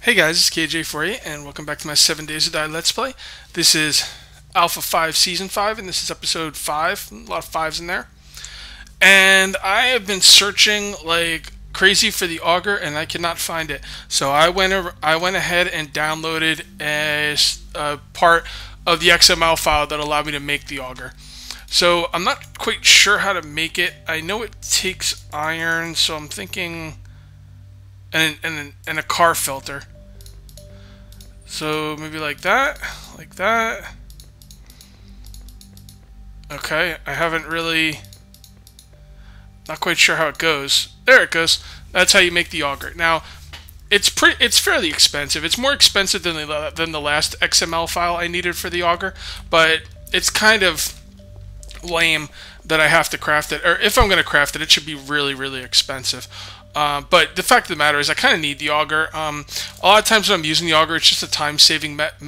Hey guys, it's KJ for you, and welcome back to my 7 Days to Die Let's Play. This is Alpha 5 Season 5, and this is Episode 5. A lot of 5s in there. And I have been searching like crazy for the Auger, and I cannot find it. So I went ahead and downloaded a part of the XML file that allowed me to make the Auger. So I'm not quite sure how to make it. I know it takes iron, so I'm thinking... and a car filter. So maybe like that, like that. Okay, I haven't really, not quite sure how it goes. There it goes. That's how you make the Auger. Now, it's fairly expensive. It's more expensive than the last XML file I needed for the Auger, but it's kind of lame that I have to craft it. Or if I'm going to craft it, it should be really, really expensive. But the fact of the matter is, I kind of need the Auger. A lot of times when I'm using the Auger, it's just a time-saving method.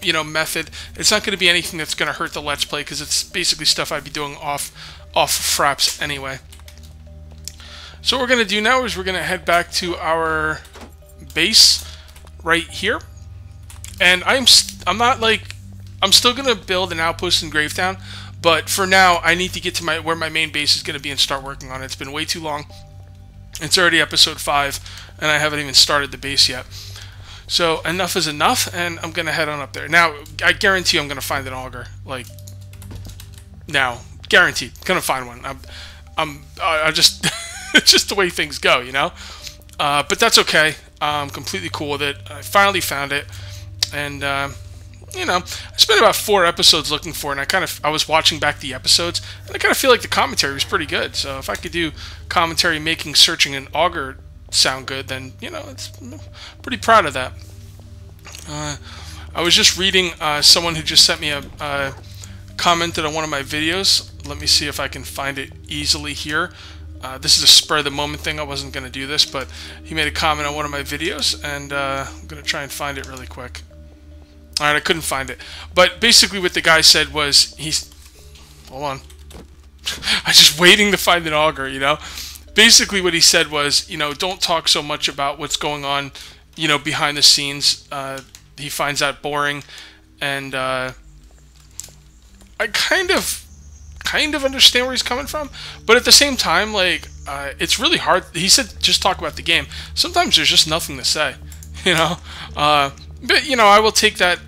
It's not going to be anything that's going to hurt the Let's Play, because it's basically stuff I'd be doing off fraps anyway. So what we're going to do now is we're going to head back to our base right here. And I'm still going to build an outpost in Gravetown, but for now, I need to get to where my main base is going to be and start working on it. It's been way too long. It's already episode 5, and I haven't even started the base yet. So enough is enough, and I'm gonna head on up there. Now, I guarantee I'm gonna find an Auger. Like, now, guaranteed, gonna find one. I just, it's just the way things go, you know. But that's okay. I'm completely cool with it. I finally found it, and you know, I spent about 4 episodes looking for it, and I was watching back the episodes, and I kind of feel like the commentary was pretty good. So if I could do commentary making searching an Auger sound good, then, you know, I'm pretty proud of that. I was just reading someone who just sent me a commented on one of my videos. Let me see if I can find it easily here. This is a spur of the moment thing. I wasn't going to do this, but he made a comment on one of my videos, and I'm going to try and find it really quick. Alright, I couldn't find it. But basically what the guy said was, hold on. I was just waiting to find an Auger, you know? Basically what he said was, you know, don't talk so much about what's going on, you know, behind the scenes. He finds that boring. And I kind of understand where he's coming from. But at the same time, like, it's really hard. He said, just talk about the game. Sometimes there's just nothing to say, you know? But, you know, I will take that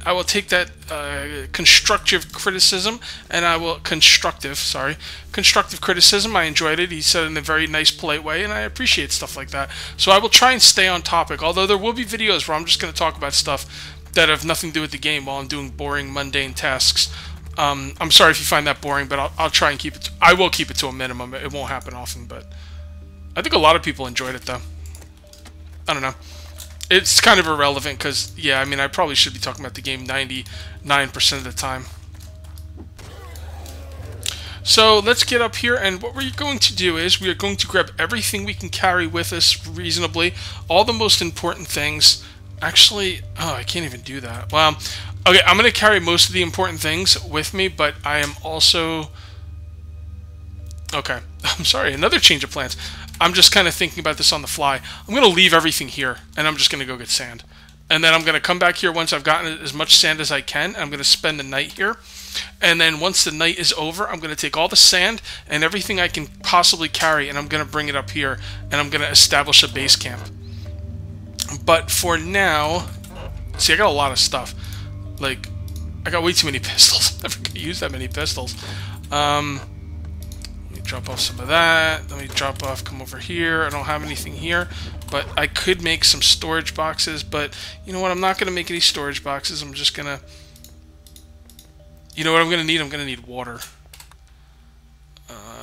constructive criticism, and constructive criticism. I enjoyed it. He said it in a very nice, polite way, and I appreciate stuff like that. So I will try and stay on topic, although there will be videos where I'm just going to talk about stuff that have nothing to do with the game while I'm doing boring, mundane tasks. I'm sorry if you find that boring, but I'll try and keep it. I will keep it to a minimum. It won't happen often, but I think a lot of people enjoyed it, though. I don't know. It's kind of irrelevant because, yeah, I mean, I probably should be talking about the game 99% of the time. So let's get up here, and what we're going to do is we are going to grab everything we can carry with us reasonably, all the most important things. Actually, oh, I can't even do that. Well, okay, I'm going to carry most of the important things with me, but I am also... Okay, I'm sorry, another change of plans. I'm just kind of thinking about this on the fly. I'm going to leave everything here, and I'm just going to go get sand. And then I'm going to come back here once I've gotten as much sand as I can. I'm going to spend the night here. And then once the night is over, I'm going to take all the sand and everything I can possibly carry, and I'm going to bring it up here, and I'm going to establish a base camp. But for now... See, I got a lot of stuff. Like, I got way too many pistols. I'm never going to use that many pistols. Drop off some of that. Let me drop off, come over here. I don't have anything here, but I could make some storage boxes, but you know what? I'm not going to make any storage boxes. I'm just going to... You know what I'm going to need? I'm going to need water.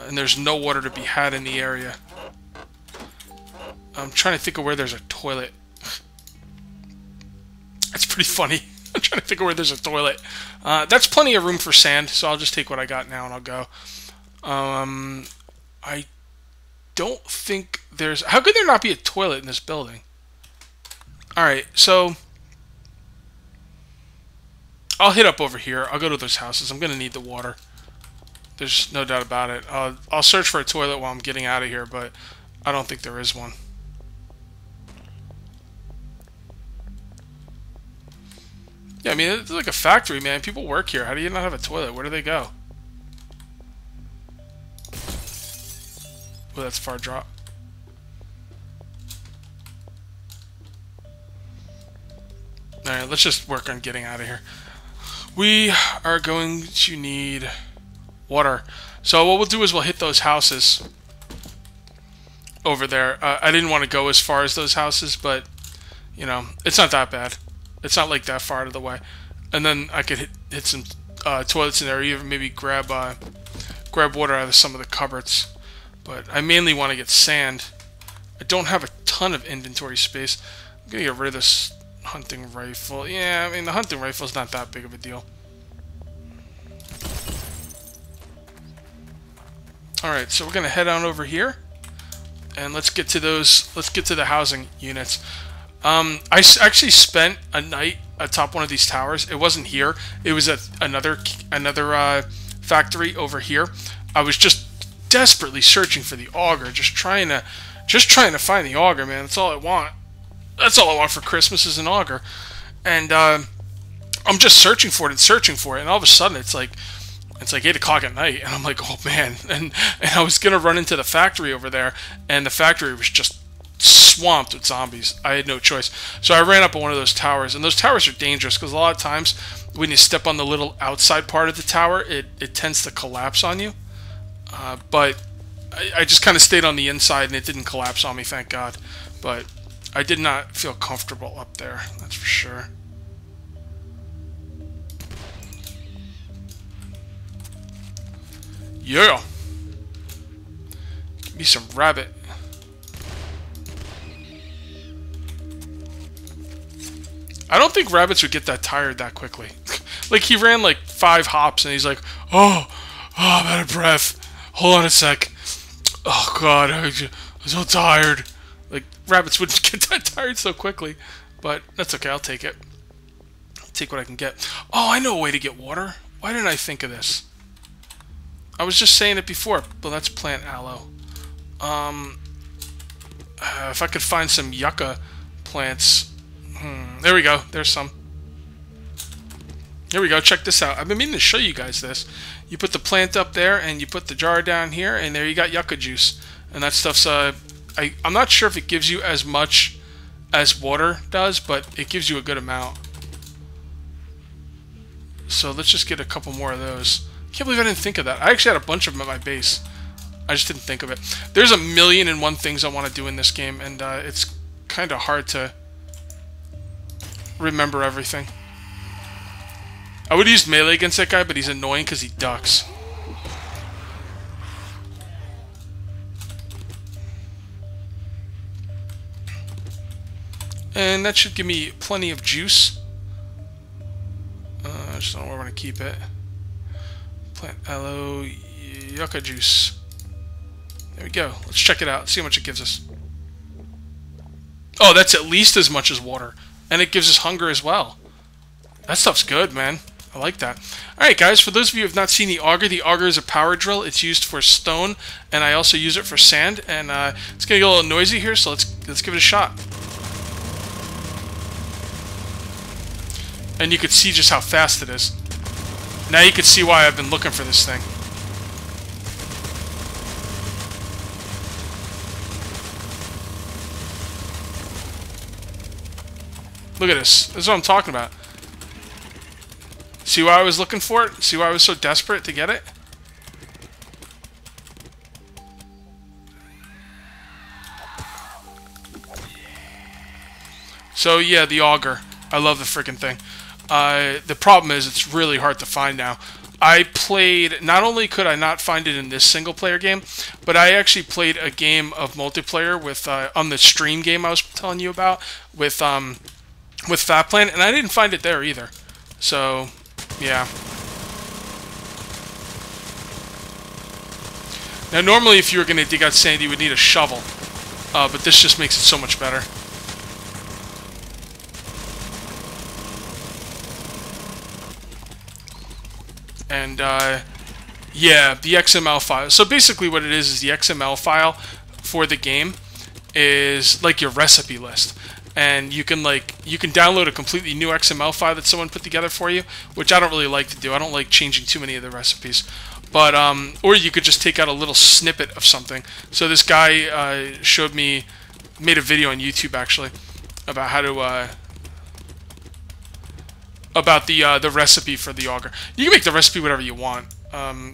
And there's no water to be had in the area. I'm trying to think of where there's a toilet. That's pretty funny. I'm trying to think of where there's a toilet. That's plenty of room for sand, so I'll just take what I got now and I'll go. I don't think there's... How could there not be a toilet in this building? Alright, so... I'll hit up over here. I'll go to those houses. I'm going to need the water. There's no doubt about it. I'll search for a toilet while I'm getting out of here, but I don't think there is one. Yeah, I mean, it's like a factory, man. People work here. How do you not have a toilet? Where do they go? Oh, that's a far drop. Alright, let's just work on getting out of here. We are going to need water. So what we'll do is we'll hit those houses over there. I didn't want to go as far as those houses, but, you know, it's not that bad. It's not like that far out of the way. And then I could hit some toilets in there, or even maybe grab water out of some of the cupboards. But I mainly want to get sand. I don't have a ton of inventory space. I'm going to get rid of this hunting rifle. Yeah, I mean, the hunting rifle is not that big of a deal. Alright, so we're going to head on over here. And let's get to the housing units. I actually spent a night atop one of these towers. It wasn't here. It was at another factory over here. I was just desperately searching for the Auger, just trying to find the Auger, man. That's all I want. That's all I want for Christmas is an Auger. And I'm just searching for it, and all of a sudden it's like 8 o'clock at night, and I'm like, oh man. And I was gonna run into the factory over there, and the factory was just swamped with zombies. I had no choice. So I ran up on one of those towers, and those towers are dangerous because a lot of times when you step on the little outside part of the tower, it tends to collapse on you. But I just kind of stayed on the inside, and it didn't collapse on me, thank God. But I did not feel comfortable up there, that's for sure. Yeah! Give me some rabbit. I don't think rabbits would get that tired that quickly. Like, he ran like 5 hops, and he's like, oh, I'm out of breath. Hold on a sec. Oh, God, I'm so tired. Like, rabbits wouldn't get that tired so quickly. But that's okay, I'll take it. I'll take what I can get. Oh, I know a way to get water. Why didn't I think of this? I was just saying it before. Well, that's plant aloe. If I could find some yucca plants. There we go. There's some. Here we go. Check this out. I've been meaning to show you guys this. You put the plant up there, and you put the jar down here, and there you got yucca juice. And that stuff's... I'm not sure if it gives you as much as water does, but it gives you a good amount. So let's just get a couple more of those. Can't believe I didn't think of that. I actually had a bunch of them at my base. I just didn't think of it. There's a million and one things I want to do in this game, and it's kind of hard to remember everything. I would use melee against that guy, but he's annoying because he ducks. And that should give me plenty of juice. I just don't know where I want to keep it. Plant aloe yucca juice. There we go. Let's check it out. See how much it gives us. Oh, that's at least as much as water. And it gives us hunger as well. That stuff's good, man. I like that. Alright, guys. For those of you who have not seen the Auger is a power drill. It's used for stone, and I also use it for sand. And it's going to get a little noisy here, so let's give it a shot. And you can see just how fast it is. Now you can see why I've been looking for this thing. Look at this. This is what I'm talking about. See why I was looking for it? See why I was so desperate to get it? So yeah, the Auger. I love the freaking thing. The problem is it's really hard to find now. I played, not only could I not find it in this single player game, but I actually played a game of multiplayer with on the stream game I was telling you about with Fat Plan, and I didn't find it there either. So yeah. Now normally if you were going to dig out sand you would need a shovel, but this just makes it so much better. And yeah, the XML file. So basically what it is the XML file for the game is like your recipe list. and you can download a completely new XML file that someone put together for you, which I don't really like to do. I don't like changing too many of the recipes. But or you could just take out a little snippet of something. So this guy made a video on YouTube actually about how to about the recipe for the auger. You can make the recipe whatever you want.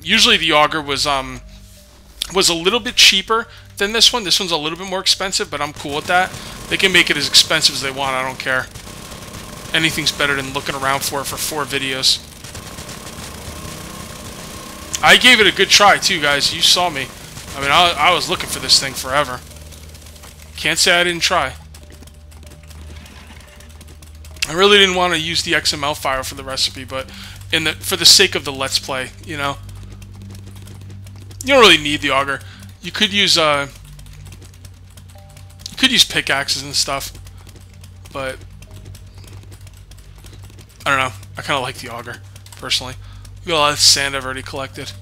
Usually the auger was a little bit cheaper than this one. This one's a little bit more expensive, but I'm cool with that. They can make it as expensive as they want. I don't care. Anything's better than looking around for it for 4 videos. I gave it a good try too, guys. You saw me. I mean, I was looking for this thing forever. Can't say I didn't try. I really didn't want to use the XML file for the recipe, but for the sake of the Let's Play, you know, you don't really need the auger. You could use pickaxes and stuff, but I don't know. I kind of like the auger personally. We got a lot of sand I've already collected.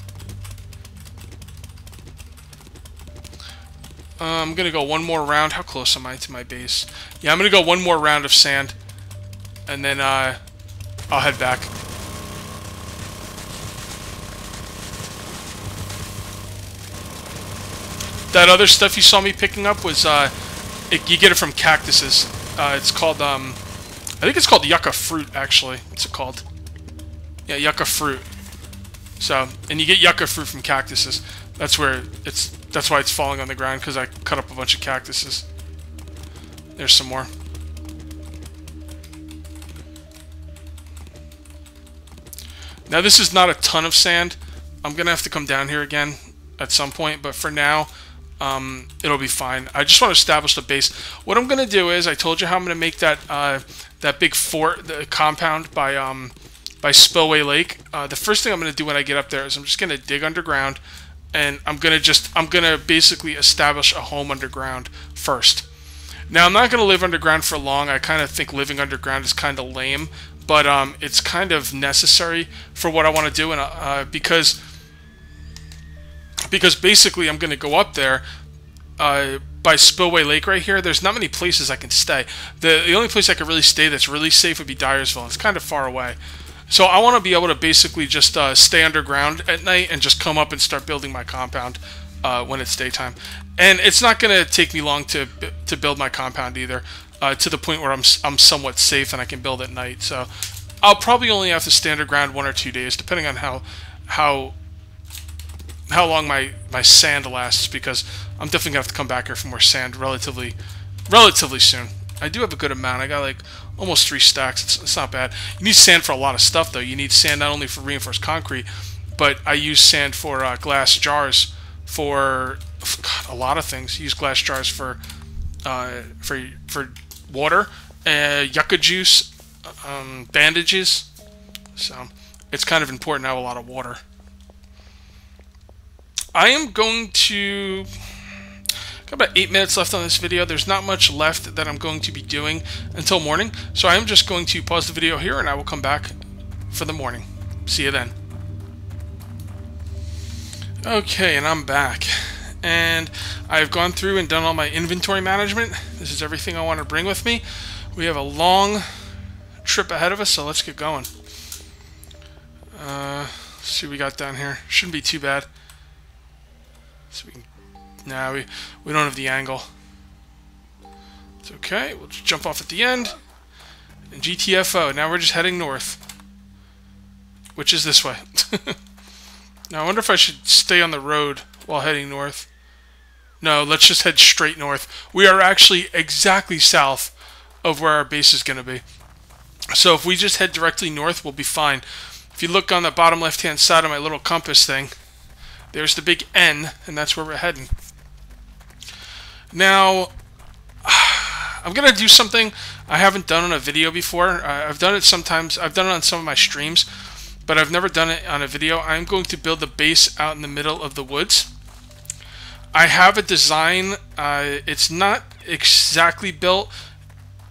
I'm gonna go one more round. How close am I to my base? Yeah, I'm gonna go one more round of sand, and then I'll head back. That other stuff you saw me picking up was you get it from cactuses. It's called I think it's called yucca fruit actually. What's it called? Yeah, yucca fruit. So, and you get yucca fruit from cactuses. That's why it's falling on the ground, because I cut up a bunch of cactuses. There's some more. Now this is not a ton of sand. I'm gonna have to come down here again at some point, but for now, it'll be fine. I just want to establish the base. What I'm gonna do is, I told you how I'm gonna make that that big fort, the compound by Spillway Lake. The first thing I'm going to do when I get up there is I'm just going to dig underground, and I'm going to basically establish a home underground first. Now, I'm not going to live underground for long. I kind of think living underground is kind of lame, but it's kind of necessary for what I want to do, and because basically I'm going to go up there by Spillway Lake right here. There's not many places I can stay. The only place I could really stay that's really safe would be Dyersville. It's kind of far away. So I want to be able to basically just stay underground at night and just come up and start building my compound when it's daytime. And it's not going to take me long to build my compound either, to the point where I'm somewhat safe and I can build at night. So I'll probably only have to stay underground 1 or 2 days, depending on how long my sand lasts, because I'm definitely going to have to come back here for more sand relatively soon. I do have a good amount. I got like almost 3 stacks. It's not bad. You need sand for a lot of stuff, though. You need sand not only for reinforced concrete, but I use sand for glass jars for a lot of things. I use glass jars for water, yucca juice, bandages. So it's kind of important to have a lot of water. I am going to... Got about 8 minutes left on this video. There's not much left that I'm going to be doing until morning, so I am just going to pause the video here and I will come back for the morning. See you then. Okay, and I'm back. And I've gone through and done all my inventory management. This is everything I want to bring with me. We have a long trip ahead of us, so let's get going. Let's see what we got down here. Shouldn't be too bad. So we can... Nah, we don't have the angle. It's okay. We'll just jump off at the end. And GTFO. Now we're just heading north. Which is this way. Now I wonder if I should stay on the road while heading north. No, let's just head straight north. We are actually exactly south of where our base is going to be. So if we just head directly north, we'll be fine. If you look on the bottom left-hand side of my little compass thing, there's the big N, and that's where we're heading. Now, I'm going to do something I haven't done on a video before. I've done it sometimes. I've done it on some of my streams, but I've never done it on a video. I'm going to build a base out in the middle of the woods. I have a design. It's not exactly built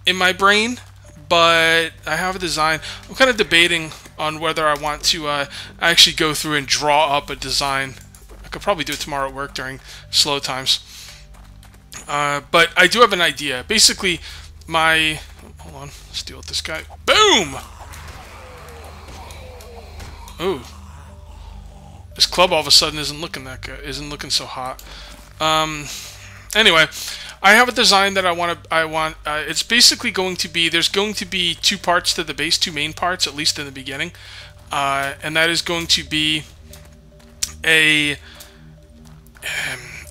in my brain, but I have a design. I'm kind of debating on whether I want to actually go through and draw up a design. I could probably do it tomorrow at work during slow times. But I do have an idea. Basically, my... Hold on, let's deal with this guy. Boom! Ooh. This club all of a sudden isn't looking that good, isn't looking so hot. Anyway, I have a design that I want. It's basically going to be, there's going to be two parts to the base, two main parts, at least in the beginning. And that is going to be a...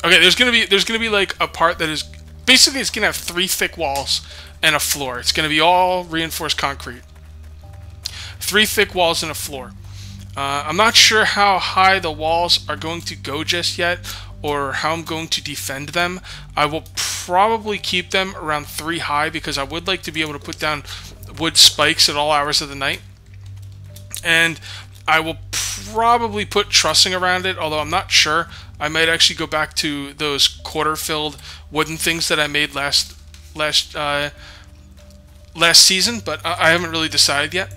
Okay, there's gonna be like a part that is basically, it's gonna have 3 thick walls and a floor. It's gonna be all reinforced concrete. 3 thick walls and a floor. I'm not sure how high the walls are going to go just yet, or how I'm going to defend them. I will probably keep them around 3 high because I would like to be able to put down wood spikes at all hours of the night. And I will probably put trussing around it, although I'm not sure. I might actually go back to those quarter-filled wooden things that I made last season, but I haven't really decided yet.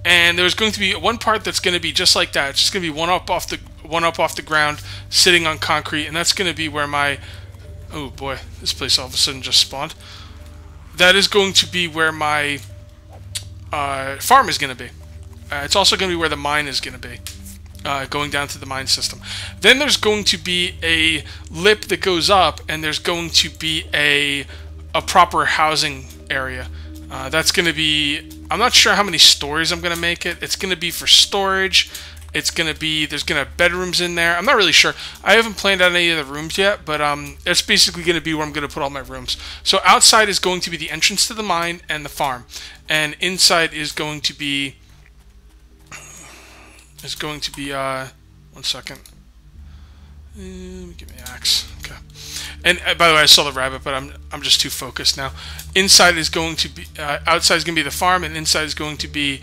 And there's going to be one part that's going to be just like that. It's just going to be one up off the ground, sitting on concrete, and that's going to be where my... Oh boy, this place all of a sudden just spawned. That is going to be where my farm is going to be. It's also going to be where the mine is going to be. Going down to the mine system. Then there's going to be a lip that goes up, and there's going to be a proper housing area. That's going to be... I'm not sure how many stories I'm going to make it. It's going to be for storage. It's going to be... There's going to have bedrooms in there. I'm not really sure. I haven't planned out any of the rooms yet, but it's basically going to be where I'm going to put all my rooms. So outside is going to be the entrance to the mine and the farm. And inside is going to be... one second. Let me get my axe. Okay. And by the way, I saw the rabbit, but I'm just too focused now. Inside is going to be outside is going to be the farm, and inside is going to be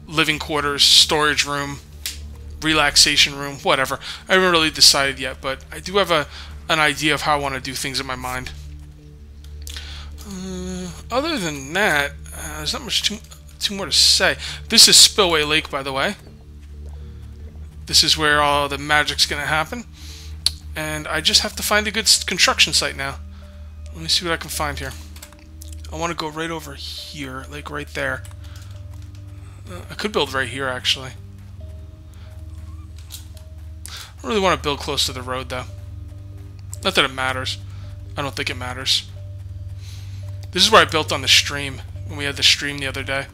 living quarters, storage room, relaxation room, whatever. I haven't really decided yet, but I do have an idea of how I want to do things in my mind. Other than that, there's not much too more to say. This is Spillway Lake, by the way. This is where all the magic's going to happen. And I just have to find a good construction site now. Let me see what I can find here. I want to go right over here, like right there. I could build right here, actually. I don't really want to build close to the road, though. Not that it matters. I don't think it matters. This is where I built on the stream, when we had the stream the other day.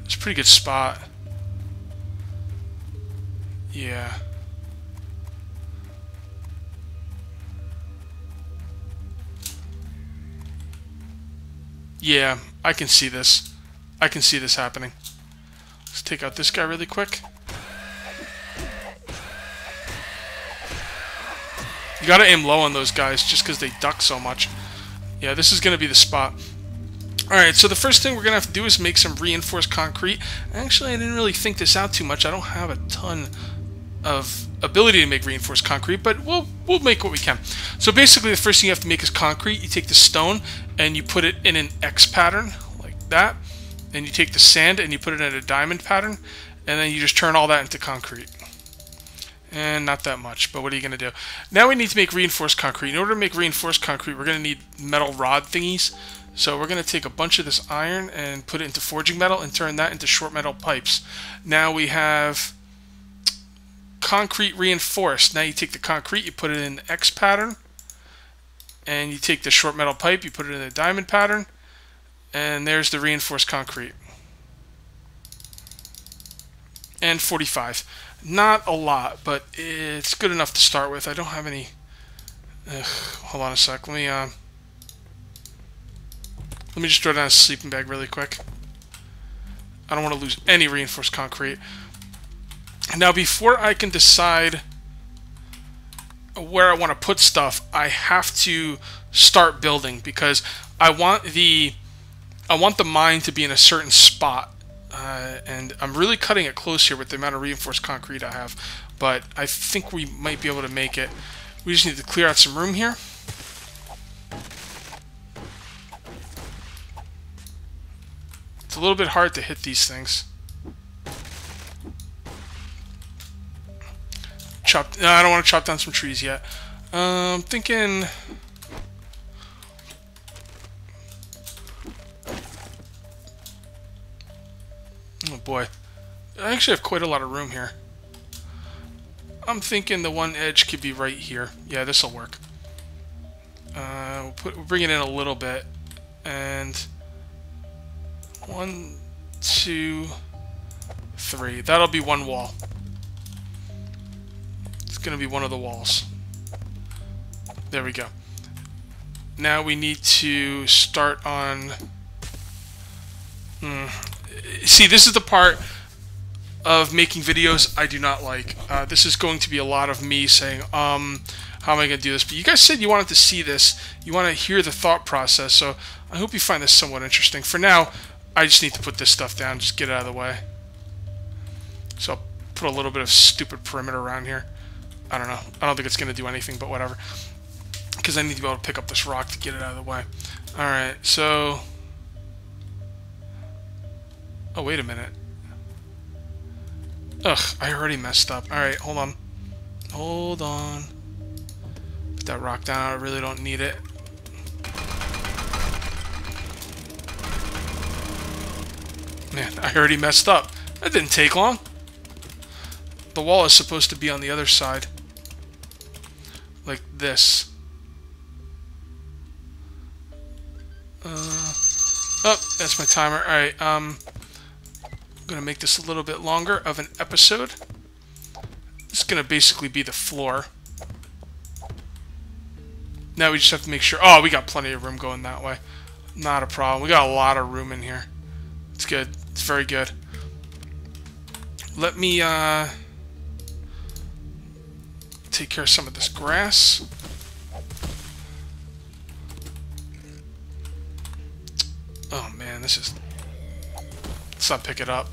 It's a pretty good spot. Yeah. Yeah, I can see this. I can see this happening. Let's take out this guy really quick. You gotta aim low on those guys just because they duck so much. Yeah, this is gonna be the spot. Alright, so the first thing we're gonna have to do is make some reinforced concrete. Actually, I didn't really think this out too much. I don't have a ton of ability to make reinforced concrete, but we'll make what we can. So basically, the first thing you have to make is concrete. You take the stone and you put it in an X pattern like that. Then you take the sand and you put it in a diamond pattern, and then you just turn all that into concrete. And not that much, but what are you going to do? Now we need to make reinforced concrete. In order to make reinforced concrete, we're going to need metal rod thingies. So we're going to take a bunch of this iron and put it into forging metal and turn that into short metal pipes. Now we have concrete reinforced. Now you take the concrete, you put it in the X pattern, and you take the short metal pipe, you put it in the diamond pattern, and there's the reinforced concrete. And 45. Not a lot, but it's good enough to start with. I don't have any... hold on a sec. Let me just throw down a sleeping bag really quick. I don't want to lose any reinforced concrete. Now, before I can decide where I want to put stuff, I have to start building because I want the mine to be in a certain spot. And I'm really cutting it close here with the amount of reinforced concrete I have. But I think we might be able to make it. We just need to clear out some room here. It's a little bit hard to hit these things. No, I don't want to chop down some trees yet. I'm thinking... Oh boy. I actually have quite a lot of room here. I'm thinking the one edge could be right here. Yeah, this will work. We'll bring it in a little bit. And 1, 2, 3. That'll be one wall. It's going to be one of the walls. There we go. Now we need to start on... See, this is the part of making videos I do not like. This is going to be a lot of me saying, how am I going to do this? But you guys said you wanted to see this. You want to hear the thought process, so I hope you find this somewhat interesting. For now, I just need to put this stuff down, just get it out of the way. So I'll put a little bit of stupid perimeter around here. I don't know. I don't think it's going to do anything, but whatever. Because I need to be able to pick up this rock to get it out of the way. Alright, so... Oh, wait a minute. Ugh, I already messed up. Alright, hold on. Hold on. Put that rock down. I really don't need it. Man, I already messed up. That didn't take long. The wall is supposed to be on the other side. Like this. Oh, that's my timer. Alright, I'm going to make this a little bit longer of an episode. It's going to basically be the floor. Now we just have to make sure... Oh, we got plenty of room going that way. Not a problem. We got a lot of room in here. It's good. It's very good. Let me take care of some of this grass. Oh man, this is... Let's not pick it up.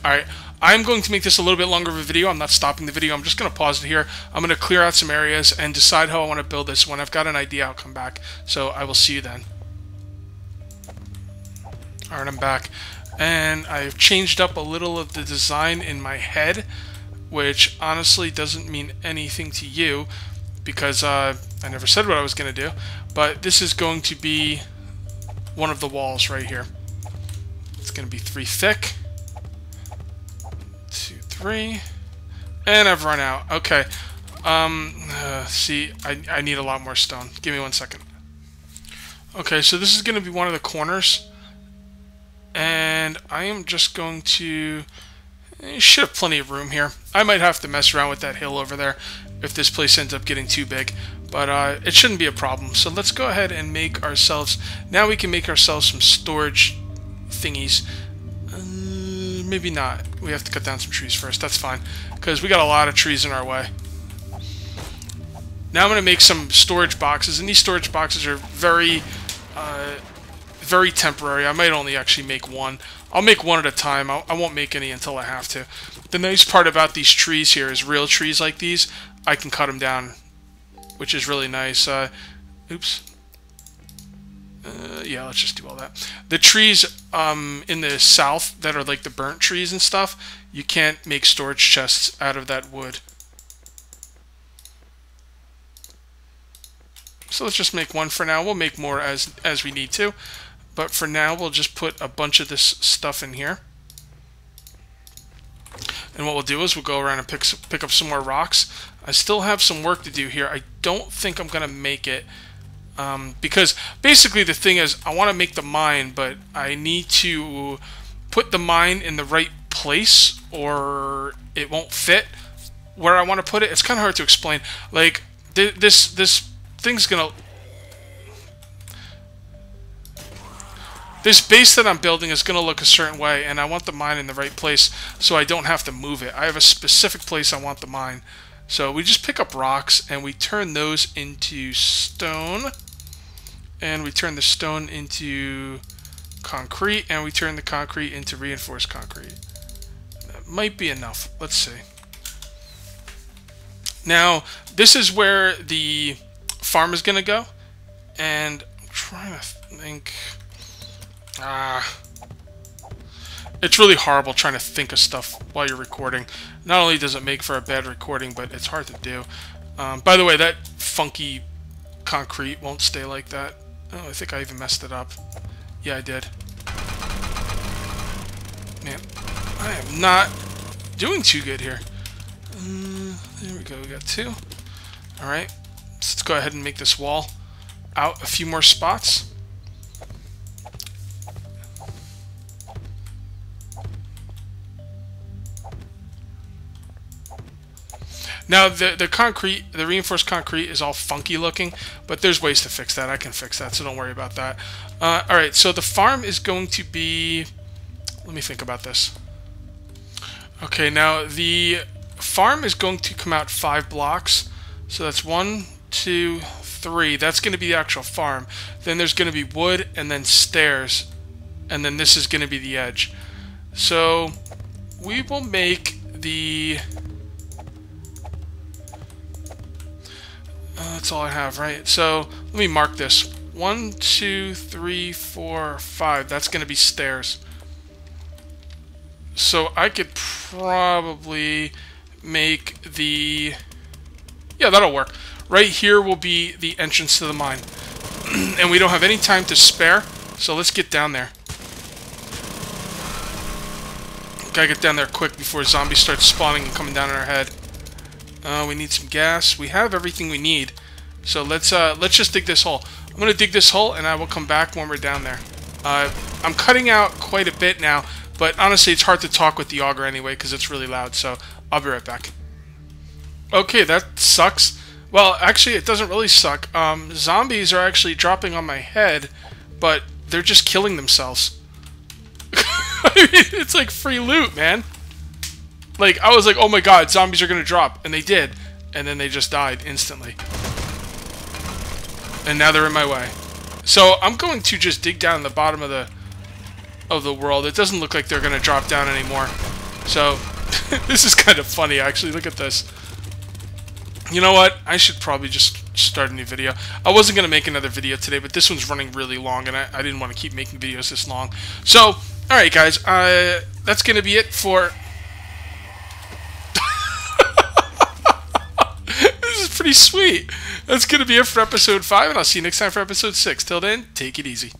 Alright, I'm going to make this a little bit longer of a video. I'm not stopping the video. I'm just going to pause it here. I'm going to clear out some areas and decide how I want to build this. When I've got an idea, I'll come back. So I will see you then. Alright, I'm back. And I've changed up a little of the design in my head, which honestly doesn't mean anything to you, because I never said what I was going to do. But this is going to be one of the walls right here. It's going to be 3 thick. 2, 3. And I've run out. Okay. See, I need a lot more stone. Give me 1 second. Okay, so this is going to be one of the corners. And I am just going to... You should have plenty of room here. I might have to mess around with that hill over there if this place ends up getting too big. But it shouldn't be a problem. So let's go ahead and make ourselves... Now we can make ourselves some storage thingies. Maybe not. We have to cut down some trees first. That's fine. Because we got a lot of trees in our way. Now I'm going to make some storage boxes. And these storage boxes are very temporary. I might only actually make one. I'll make one at a time. I won't make any until I have to. The nice part about these trees here is real trees like these, I can cut them down, which is really nice. Oops. Yeah, let's just do all that. The trees in the south that are like the burnt trees and stuff, you can't make storage chests out of that wood. So let's just make one for now. We'll make more as we need to. But for now, we'll just put a bunch of this stuff in here. And what we'll do is we'll go around and pick up some more rocks. I still have some work to do here. I don't think I'm going to make it. Because basically the thing is, I want to make the mine, but I need to put the mine in the right place or it won't fit where I want to put it. It's kind of hard to explain. Like, this thing's going to... This base that I'm building is going to look a certain way, and I want the mine in the right place so I don't have to move it. I have a specific place I want the mine. So we just pick up rocks, and we turn those into stone. And we turn the stone into concrete, and we turn the concrete into reinforced concrete. That might be enough. Let's see. Now, this is where the farm is going to go. And I'm trying to think... It's really horrible trying to think of stuff while you're recording. Not only does it make for a bad recording, but it's hard to do. By the way, that funky concrete won't stay like that. Oh, I think I even messed it up. Yeah, I did. Man, I am not doing too good here. There we go, we got 2. Alright, let's go ahead and make this wall out a few more spots. Now, the concrete, the reinforced concrete is all funky looking, but there's ways to fix that. I can fix that, so don't worry about that. Alright, so the farm is going to be... Let me think about this. Okay, now the farm is going to come out 5 blocks. So that's 1, 2, 3. That's going to be the actual farm. Then there's going to be wood and then stairs. And then this is going to be the edge. So we will make the... that's all I have, right? So let me mark this. 1, 2, 3, 4, 5. That's going to be stairs. So I could probably make the... Yeah, that'll work. Right here will be the entrance to the mine. And we don't have any time to spare, so let's get down there. Gotta get down there quick before zombies start spawning and coming down on our head. We need some gas. We have everything we need. So let's just dig this hole. I'm gonna dig this hole and I will come back when we're down there. I'm cutting out quite a bit now, but honestly it's hard to talk with the auger anyway because it's really loud, so I'll be right back. Okay, that sucks. Well, actually it doesn't really suck. Zombies are actually dropping on my head, but they're just killing themselves. I mean, it's like free loot, man. Like, I was like, oh my god, zombies are gonna drop, and they did, and then they just died instantly. And now they're in my way. So I'm going to just dig down the bottom of the world. It doesn't look like they're gonna drop down anymore. So this is kind of funny, actually. Look at this. You know what? I should probably just start a new video. I wasn't gonna make another video today, but this one's running really long, and I didn't want to keep making videos this long. So, all right, guys. That's gonna be it for. This is pretty sweet. That's going to be it for episode 5, and I'll see you next time for episode 6. Till then, take it easy.